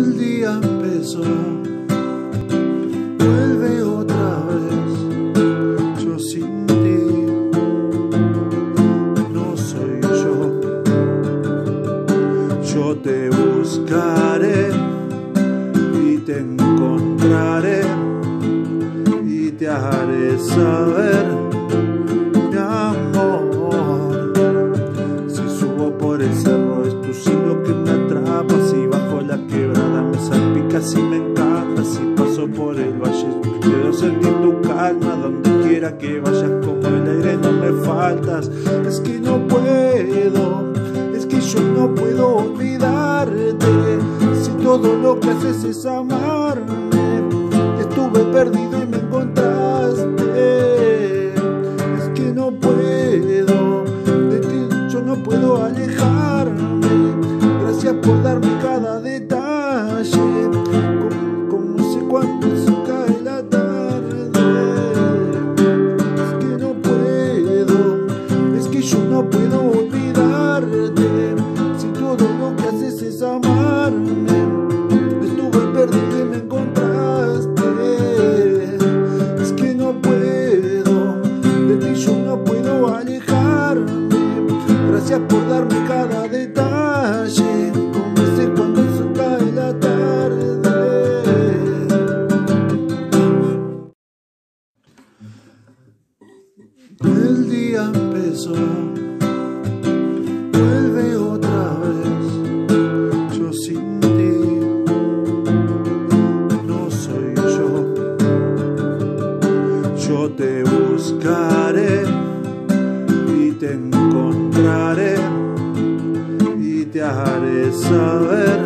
El día empezó, vuelve otra vez. Yo sin ti no soy yo. Yo te buscaré y te encontraré y te haré saber, mi amor. Si subo por el cerro es tu cielo que me atrapa, si bajo la quebrada me salpicas y me encanta, si paso por el valle quiero sentir tu calma, donde quiera que vayas como el aire no me faltas. Es que no puedo, es que yo no puedo olvidarte, si todo lo que haces es amarme. Estuve perdido y me encontraste, es que no puedo, de ti yo no puedo alejarme. Gracias por darme cada detalle, como sé cuando se cae la tarde. Es que no puedo, es que yo no puedo olvidarte, si todo lo que haces es amarme. Estuve perdido y me encontraste, es que no puedo, de ti yo no puedo alejarme. Gracias por darme cada detalle, como sé cuando se cae la tarde. El día empezó, vuelve otra vez. Yo sin ti no soy yo. Yo te buscaré y te encontraré y te haré saber,